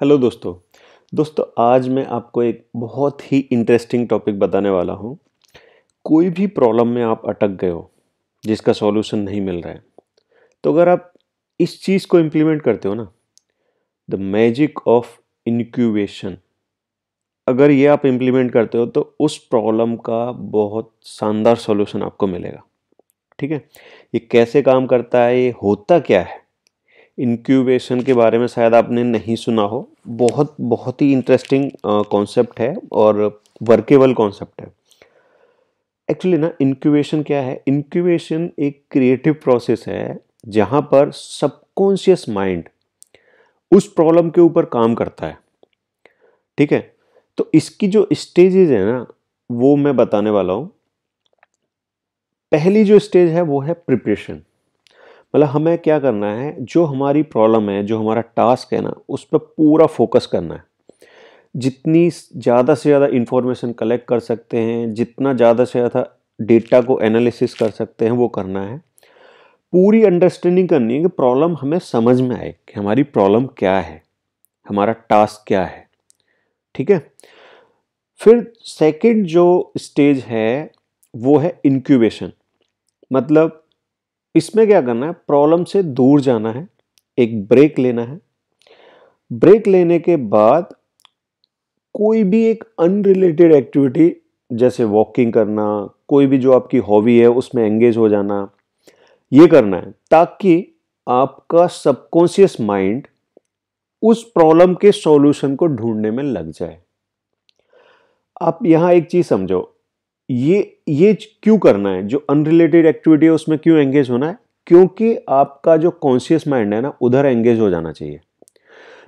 Hello दोस्तों आज मैं आपको एक बहुत ही इंटरेस्टिंग टॉपिक बताने वाला हूँ। कोई भी प्रॉब्लम में आप अटक गए हो जिसका सॉल्यूशन नहीं मिल रहा है, तो अगर आप इस चीज़ को इम्प्लीमेंट करते हो ना, द मैजिक ऑफ इनक्यूबेशन, अगर ये आप इम्प्लीमेंट करते हो तो उस प्रॉब्लम का बहुत शानदार सॉल्यूशन आपको मिलेगा। ठीक है, ये कैसे काम करता है, ये होता क्या है? इंक्यूबेशन के बारे में शायद आपने नहीं सुना हो। बहुत बहुत ही इंटरेस्टिंग कॉन्सेप्ट है और वर्केबल कॉन्सेप्ट है। एक्चुअली ना, इंक्यूबेशन क्या है? इंक्यूबेशन एक क्रिएटिव प्रोसेस है जहाँ पर सबकॉन्शियस माइंड उस प्रॉब्लम के ऊपर काम करता है। ठीक है, तो इसकी जो स्टेजेस है ना, वो मैं बताने वाला हूँ। पहली जो स्टेज है वो है प्रिपरेशन। मतलब हमें क्या करना है, जो हमारी प्रॉब्लम है, जो हमारा टास्क है ना, उस पर पूरा फोकस करना है। जितनी ज़्यादा से ज़्यादा इंफॉर्मेशन कलेक्ट कर सकते हैं, जितना ज़्यादा से ज़्यादा डेटा को एनालिसिस कर सकते हैं, वो करना है। पूरी अंडरस्टैंडिंग करनी है कि प्रॉब्लम हमें समझ में आए कि हमारी प्रॉब्लम क्या है, हमारा टास्क क्या है। ठीक है, फिर सेकंड जो स्टेज है वो है इंक्यूबेशन। मतलब इसमें क्या करना है, प्रॉब्लम से दूर जाना है, एक ब्रेक लेना है। ब्रेक लेने के बाद कोई भी एक अनरिलेटेड एक्टिविटी जैसे वॉकिंग करना, कोई भी जो आपकी हॉबी है उसमें एंगेज हो जाना, ये करना है ताकि आपका सबकॉन्शियस माइंड उस प्रॉब्लम के सॉल्यूशन को ढूंढने में लग जाए। आप यहां एक चीज समझो, ये क्यों करना है? जो अनरिलेटेड एक्टिविटी है उसमें क्यों एंगेज होना है? क्योंकि आपका जो कॉन्शियस माइंड है ना, उधर एंगेज हो जाना चाहिए।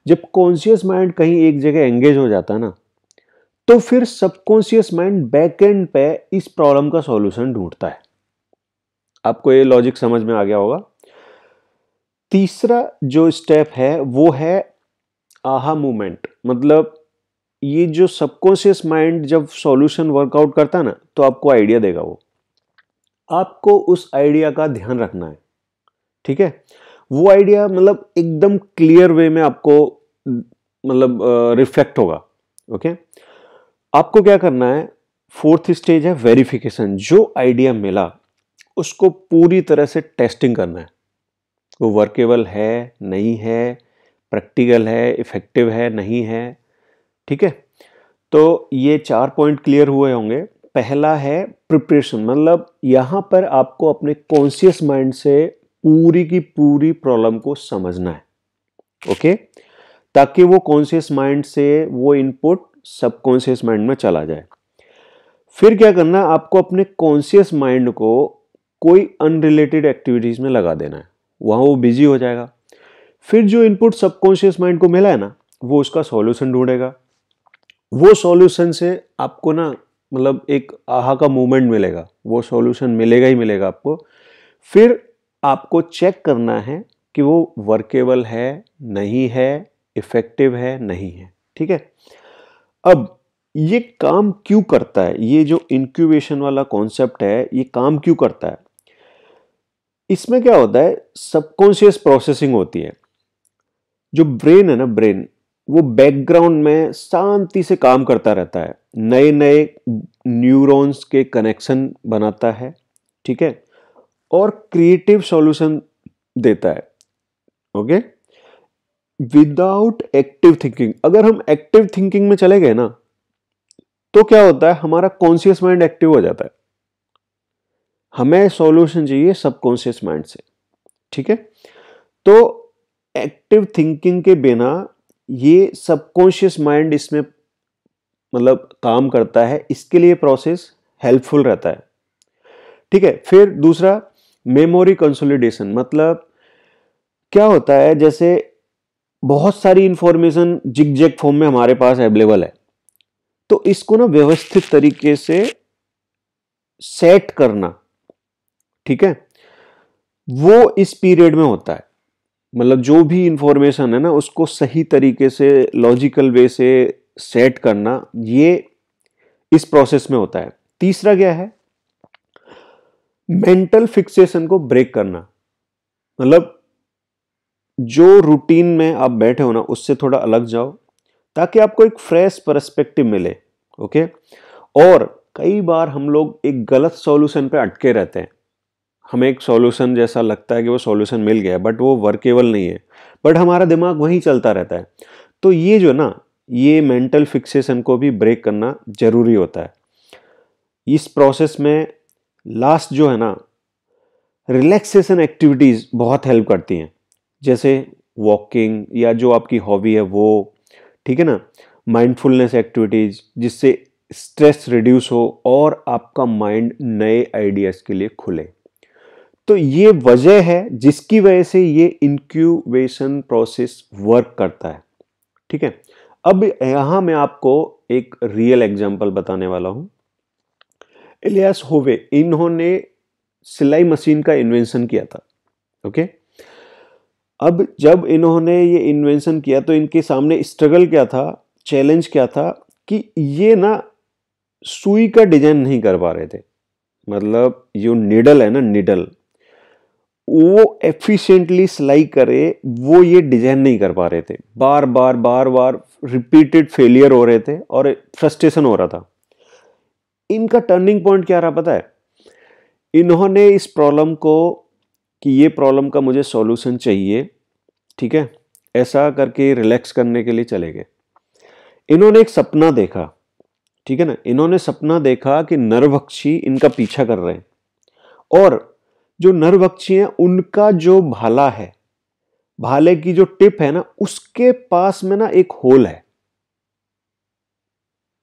जब कॉन्शियस माइंड कहीं एक जगह एंगेज हो जाता है ना, तो फिर सबकॉन्शियस माइंड बैकएंड पे इस प्रॉब्लम का सॉल्यूशन ढूंढता है। आपको ये लॉजिक समझ में आ गया होगा। तीसरा जो स्टेप है वो है आहा मूवमेंट। मतलब ये जो सबकॉन्शियस माइंड जब सॉल्यूशन वर्कआउट करता है ना, तो आपको आइडिया देगा। वो आपको उस आइडिया का ध्यान रखना है। ठीक है, वो आइडिया मतलब एकदम क्लियर वे में आपको मतलब रिफ्लेक्ट होगा। ओके, आपको क्या करना है? फोर्थ स्टेज है वेरिफिकेशन। जो आइडिया मिला उसको पूरी तरह से टेस्टिंग करना है। वो वर्केबल है, नहीं है, प्रैक्टिकल है, इफेक्टिव है, नहीं है। ठीक है, तो ये 4 पॉइंट क्लियर हुए होंगे। पहला है प्रिपरेशन। मतलब यहां पर आपको अपने कॉन्शियस माइंड से पूरी की पूरी प्रॉब्लम को समझना है। ओके, ताकि वो कॉन्शियस माइंड से वो इनपुट सबकॉन्शियस माइंड में चला जाए। फिर क्या करना है, आपको अपने कॉन्शियस माइंड को कोई अनरिलेटेड एक्टिविटीज में लगा देना है, वहां वो बिजी हो जाएगा। फिर जो इनपुट सबकॉन्शियस माइंड को मिला है ना, वो उसका सॉल्यूशन ढूंढेगा। वो सॉल्यूशन से आपको ना मतलब एक आहा का मोमेंट मिलेगा, वो सॉल्यूशन मिलेगा ही मिलेगा आपको। फिर आपको चेक करना है कि वो वर्केबल है, नहीं है, इफेक्टिव है, नहीं है। ठीक है, अब ये काम क्यों करता है? ये जो इंक्यूबेशन वाला कॉन्सेप्ट है, ये काम क्यों करता है? इसमें क्या होता है, सबकॉन्शियस प्रोसेसिंग होती है। जो ब्रेन है ना, ब्रेन वो बैकग्राउंड में शांति से काम करता रहता है, नए नए न्यूरॉन्स के कनेक्शन बनाता है। ठीक है, और क्रिएटिव सॉल्यूशन देता है। Okay, without active thinking. अगर हम एक्टिव थिंकिंग में चले गए ना, तो क्या होता है, हमारा कॉन्शियस माइंड एक्टिव हो जाता है। हमें सॉल्यूशन चाहिए सबकॉन्शियस माइंड से। ठीक है, तो एक्टिव थिंकिंग के बिना ये सबकॉन्शियस माइंड इसमें मतलब काम करता है, इसके लिए प्रोसेस हेल्पफुल रहता है। ठीक है, फिर दूसरा मेमोरी कंसोलिडेशन। मतलब क्या होता है, जैसे बहुत सारी इंफॉर्मेशन जिग जैग फॉर्म में हमारे पास अवेलेबल है, तो इसको ना व्यवस्थित तरीके से सेट करना, ठीक है, वो इस पीरियड में होता है। मतलब जो भी इंफॉर्मेशन है ना, उसको सही तरीके से लॉजिकल वे से सेट करना, ये इस प्रोसेस में होता है। तीसरा क्या है, मेंटल फिक्सेशन को ब्रेक करना। मतलब जो रूटीन में आप बैठे हो ना उससे थोड़ा अलग जाओ, ताकि आपको एक फ्रेश पर्सपेक्टिव मिले। ओके। और कई बार हम लोग एक गलत सॉल्यूशन पे अटके रहते हैं। हमें एक सॉल्यूशन जैसा लगता है कि वो सॉल्यूशन मिल गया, बट वो वर्केबल नहीं है, बट हमारा दिमाग वहीं चलता रहता है। तो ये जो ना, ये मेंटल फिक्सेशन को भी ब्रेक करना जरूरी होता है। इस प्रोसेस में लास्ट जो है ना, रिलैक्सेशन एक्टिविटीज बहुत हेल्प करती हैं, जैसे वॉकिंग या जो आपकी हॉबी है वो, ठीक है ना, माइंडफुलनेस एक्टिविटीज जिससे स्ट्रेस रिड्यूस हो और आपका माइंड नए आइडियाज के लिए खुले। तो ये वजह है जिसकी वजह से ये इंक्यूबेशन प्रोसेस वर्क करता है। ठीक है। अब यहां मैं आपको एक रियल एग्जांपल बताने वाला हूं। इलियास होवे, इन्होंने सिलाई मशीन का इन्वेंशन किया था। ओके। अब जब इन्होंने ये इन्वेंशन किया तो इनके सामने स्ट्रगल क्या था, चैलेंज क्या था, कि ये ना सुई का डिजाइन नहीं कर पा रहे थे। मतलब जो निडल है ना, निडल, वो एफिशिएंटली सिलाई करे, वो ये डिजाइन नहीं कर पा रहे थे। बार बार बार बार रिपीटेड फेलियर हो रहे थे और फ्रस्ट्रेशन हो रहा था। इनका टर्निंग पॉइंट क्या रहा पता है? इन्होंने इस प्रॉब्लम को, कि ये प्रॉब्लम का मुझे सॉल्यूशन चाहिए, ठीक है, ऐसा करके रिलैक्स करने के लिए चले गए। इन्होंने एक सपना देखा, ठीक है ना, इन्होंने सपना देखा कि नरभक्षी इनका पीछा कर रहे हैं, और जो नरभक्षी हैं उनका जो भाला है, भाले की जो टिप है ना, उसके पास में ना एक होल है,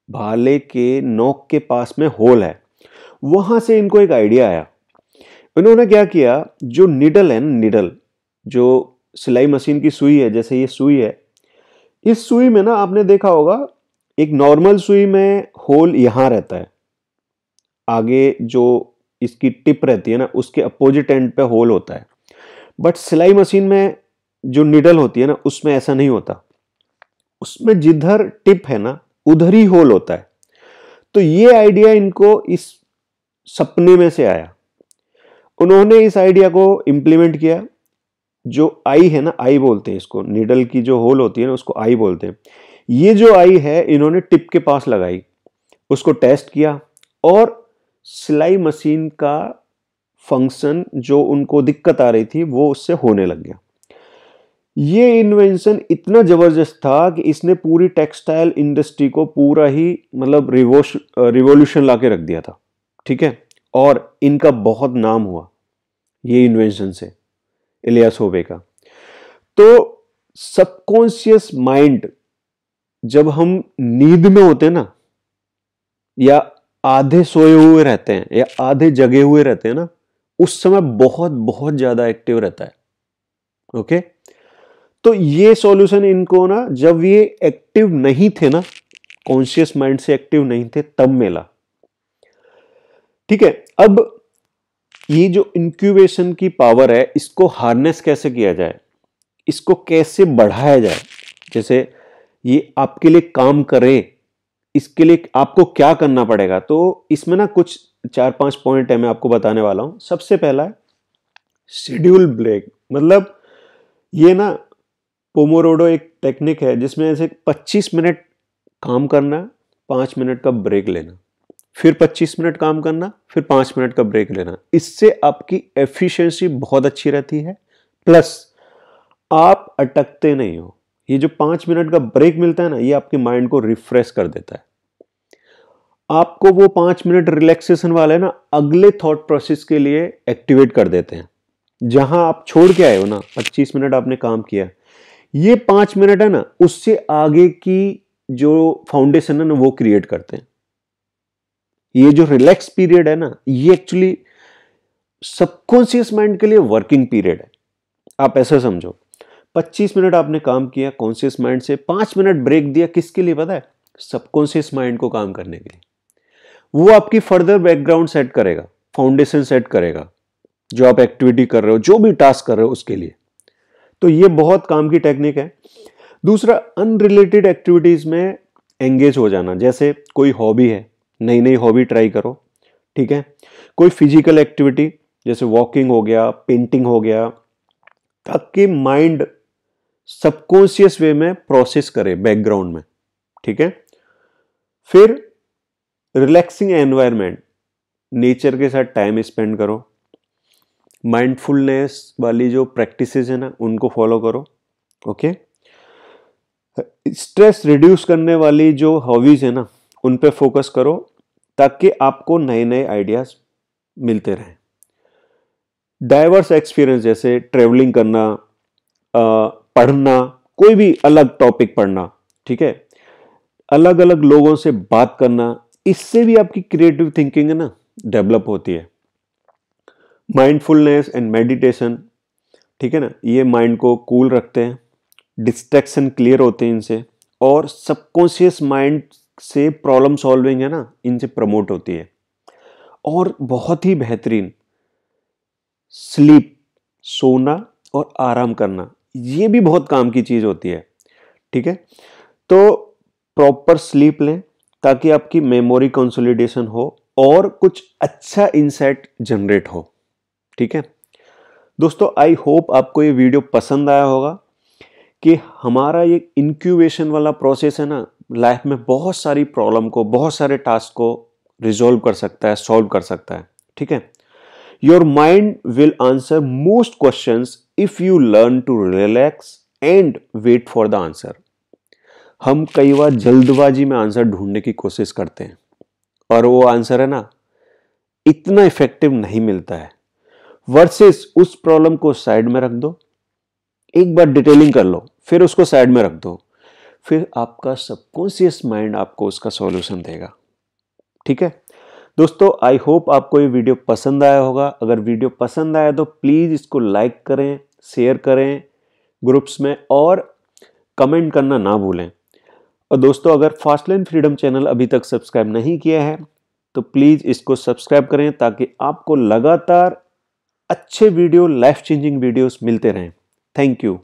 भाले के नोक के पास में होल है। वहां से इनको एक आइडिया आया। इन्होंने क्या किया, जो निडल है ना, निडल जो सिलाई मशीन की सुई है, जैसे ये सुई है, इस सुई में ना आपने देखा होगा, एक नॉर्मल सुई में होल यहां रहता है, आगे जो इसकी टिप रहती है ना उसके अपोजिट एंड पे होल होता है। बट सिलाई मशीन में जो निडल होती है ना उसमें ऐसा नहीं होता, उसमें जिधर टिप है ना उधर ही होल होता है। तो ये आइडिया इनको इस सपने में से आया। उन्होंने इस आइडिया को इम्प्लीमेंट किया। जो आई है ना, आई बोलते हैं इसको, नीडल की जो होल होती है ना उसको आई बोलते हैं। ये जो आई है इन्होंने टिप के पास लगाई, उसको टेस्ट किया, और सिलाई मशीन का फंक्शन जो उनको दिक्कत आ रही थी वो उससे होने लग गया। ये इन्वेंशन इतना जबरदस्त था कि इसने पूरी टेक्सटाइल इंडस्ट्री को पूरा ही मतलब रिवॉल्यूशन लाके रख दिया था। ठीक है। और इनका बहुत नाम हुआ ये इन्वेंशन से, इलियास होवे का। तो सबकॉन्शियस माइंड, जब हम नींद में होते हैं ना, या आधे सोए हुए रहते हैं या आधे जगे हुए रहते हैं ना, उस समय बहुत बहुत ज्यादा एक्टिव रहता है। ओके। तो ये सॉल्यूशन इनको ना, जब ये एक्टिव नहीं थे ना, कॉन्शियस माइंड से एक्टिव नहीं थे, तब मिला। ठीक है। अब ये जो इंक्यूबेशन की पावर है, इसको हार्नेस कैसे किया जाए, इसको कैसे बढ़ाया जाए, जैसे ये आपके लिए काम करे, इसके लिए आपको क्या करना पड़ेगा। तो इसमें ना कुछ 4-5 पॉइंट है, मैं आपको बताने वाला हूं। सबसे पहला है शेड्यूल ब्रेक। मतलब ये ना पोमोडोरो एक टेक्निक है जिसमें ऐसे 25 मिनट काम करना, 5 मिनट का ब्रेक लेना, फिर 25 मिनट काम करना, फिर 5 मिनट का ब्रेक लेना। इससे आपकी एफिशिएंसी बहुत अच्छी रहती है, प्लस आप अटकते नहीं हो। ये जो 5 मिनट का ब्रेक मिलता है ना, ये आपके माइंड को रिफ्रेश कर देता है। आपको वो 5 मिनट रिलैक्सेशन वाले ना अगले थॉट प्रोसेस के लिए एक्टिवेट कर देते हैं। जहां आप छोड़ के आए हो ना, 25 मिनट आपने काम किया, ये 5 मिनट है ना, उससे आगे की जो फाउंडेशन है ना वो क्रिएट करते हैं। ये जो रिलैक्स पीरियड है ना, ये एक्चुअली सबकॉन्शियस माइंड के लिए वर्किंग पीरियड है। आप ऐसा समझो, 25 मिनट आपने काम किया कॉन्शियस माइंड से, 5 मिनट ब्रेक दिया, किसके लिए पता है? सबकॉन्शियस माइंड को काम करने के लिए। वो आपकी फर्दर बैकग्राउंड सेट करेगा, फाउंडेशन सेट करेगा, जो आप एक्टिविटी कर रहे हो, जो भी टास्क कर रहे हो उसके लिए। तो ये बहुत काम की टेक्निक है। दूसरा, अनरिलेटेड एक्टिविटीज में एंगेज हो जाना। जैसे कोई हॉबी है, नई नई हॉबी ट्राई करो। ठीक है। कोई फिजिकल एक्टिविटी, जैसे वॉकिंग हो गया, पेंटिंग हो गया, ताकि माइंड सबकॉन्शियस वे में प्रोसेस करें बैकग्राउंड में, ठीक है। फिर रिलैक्सिंग एनवायरनमेंट, नेचर के साथ टाइम स्पेंड करो, माइंडफुलनेस वाली जो प्रैक्टिसेस है ना उनको फॉलो करो, ओके। स्ट्रेस रिड्यूस करने वाली जो हॉबीज है ना उन पे फोकस करो ताकि आपको नए नए आइडियाज मिलते रहें। डाइवर्स एक्सपीरियंस जैसे ट्रेवलिंग करना, पढ़ना, कोई भी अलग टॉपिक पढ़ना, ठीक है, अलग अलग लोगों से बात करना, इससे भी आपकी क्रिएटिव थिंकिंग है ना डेवलप होती है। माइंडफुलनेस एंड मेडिटेशन, ठीक है ना, ये माइंड को कूल रखते हैं, डिस्ट्रैक्शन क्लियर होते हैं इनसे, और सबकॉन्शियस माइंड से प्रॉब्लम सॉल्विंग है ना इनसे प्रमोट होती है। और बहुत ही बेहतरीन स्लीप, सोना और आराम करना, ये भी बहुत काम की चीज होती है, ठीक है। तो प्रॉपर स्लीप लें ताकि आपकी मेमोरी कंसोलिडेशन हो और कुछ अच्छा इंसाइट जनरेट हो, ठीक है। दोस्तों आई होप आपको ये वीडियो पसंद आया होगा कि हमारा ये इंक्यूबेशन वाला प्रोसेस है ना लाइफ में बहुत सारी प्रॉब्लम को, बहुत सारे टास्क को रिजॉल्व कर सकता है, सॉल्व कर सकता है, ठीक है। Your mind will answer most questions if you learn to relax and wait for the answer. हम कई बार जल्दबाजी में आंसर ढूंढने की कोशिश करते हैं और वो आंसर है ना इतना इफेक्टिव नहीं मिलता है। वर्सेस उस प्रॉब्लम को साइड में रख दो, एक बार डिटेलिंग कर लो, फिर उसको साइड में रख दो, फिर आपका सबकॉन्शियस माइंड आपको उसका सॉल्यूशन देगा, ठीक है। दोस्तों आई होप आपको ये वीडियो पसंद आया होगा। अगर वीडियो पसंद आया तो प्लीज इसको लाइक करें, शेयर करें ग्रुप्स में, और कमेंट करना ना भूलें। और दोस्तों अगर फास्टलाइन फ्रीडम चैनल अभी तक सब्सक्राइब नहीं किया है तो प्लीज इसको सब्सक्राइब करें ताकि आपको लगातार अच्छे वीडियो, लाइफ चेंजिंग वीडियोस मिलते रहें। Thank you.